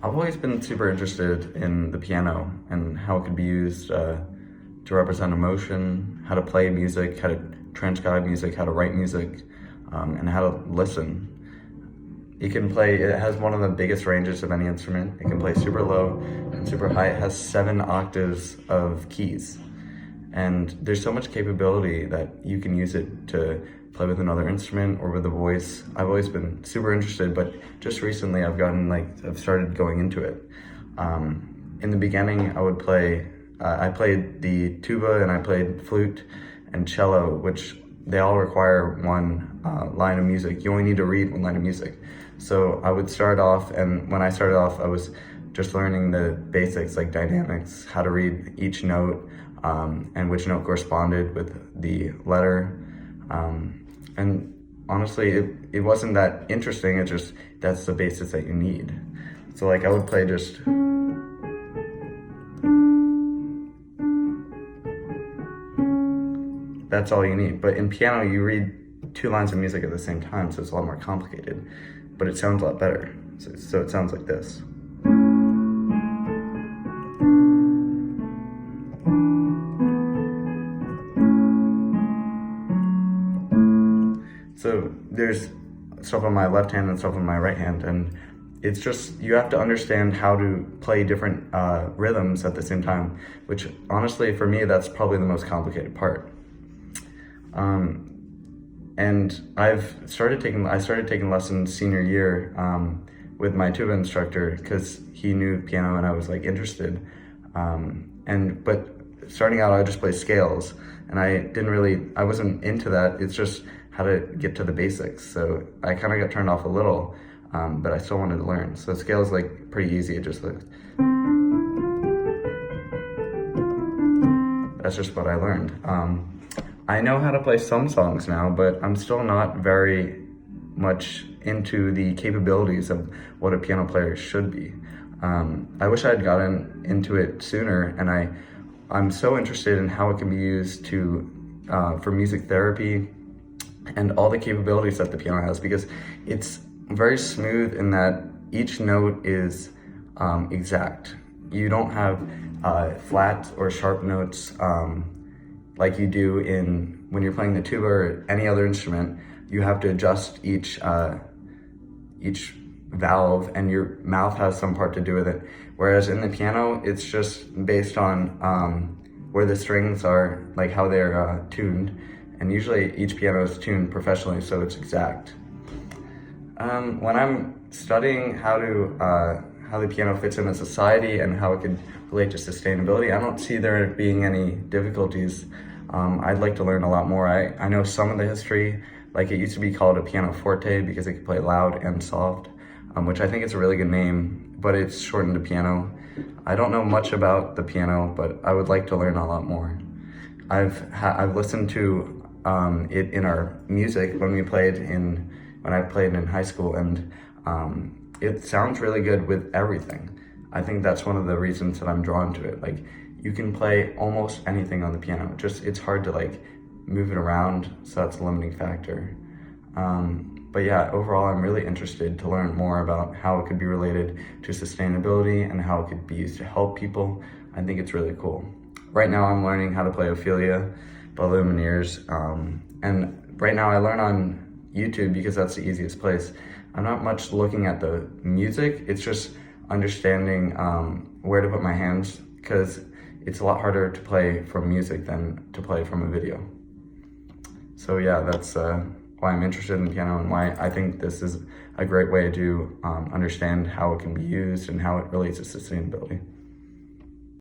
I've always been super interested in the piano and how it could be used to represent emotion, how to play music, how to transcribe music, how to write music, and how to listen. It has one of the biggest ranges of any instrument. It can play super low and super high. It has 7 octaves of keys. And there's so much capability that you can use it to play with another instrument or with a voice. I've always been super interested, but just recently I've started going into it. In the beginning, I played the tuba and I played flute and cello, which they all require one line of music. You only need to read one line of music. So I would start off, and when I started off, I was just learning the basics like dynamics, how to read each note, and which note corresponded with the letter. And honestly, it wasn't that interesting. That's the basis that you need. So like I would play just, that's all you need. But in piano, you read 2 lines of music at the same time, so it's a lot more complicated, but it sounds a lot better. So it sounds like this. So there's stuff on my left hand and stuff on my right hand, and it's just, you have to understand how to play different rhythms at the same time, which honestly for me, that's probably the most complicated part. And I started taking lessons senior year with my tuba instructor because he knew piano and I was like interested. But starting out, I just played scales, and I wasn't into that. It's just how to get to the basics. So I kind of got turned off a little, but I still wanted to learn. So scales like pretty easy. It just like, that's just what I learned. I know how to play some songs now, but I'm still not very much into the capabilities of what a piano player should be. I wish I had gotten into it sooner, and I'm so interested in how it can be used for music therapy and all the capabilities that the piano has, because it's very smooth in that each note is exact. You don't have flat or sharp notes like you do when you're playing the tuba or any other instrument. You have to adjust each valve, and your mouth has some part to do with it. Whereas in the piano, it's just based on where the strings are, like how they're tuned. And usually each piano is tuned professionally, so it's exact. When I'm studying how the piano fits in a society and how it could relate to sustainability, I don't see there being any difficulties. I'd like to learn a lot more. I know some of the history, like it used to be called a pianoforte because it could play loud and soft, which I think is a really good name, but it's shortened to piano. I don't know much about the piano, but I would like to learn a lot more. I've listened to it in our music when I played in high school, and it sounds really good with everything. I think that's one of the reasons that I'm drawn to it. Like, you can play almost anything on the piano. It's hard to like move it around, so that's a limiting factor. But yeah, overall, I'm really interested to learn more about how it could be related to sustainability and how it could be used to help people. I think it's really cool. Right now, I'm learning how to play Ophelia by Lumineers, and right now I learn on YouTube because that's the easiest place. I'm not much looking at the music, it's just understanding where to put my hands, because it's a lot harder to play from music than to play from a video. So yeah, that's why I'm interested in piano and why I think this is a great way to understand how it can be used and how it relates to sustainability.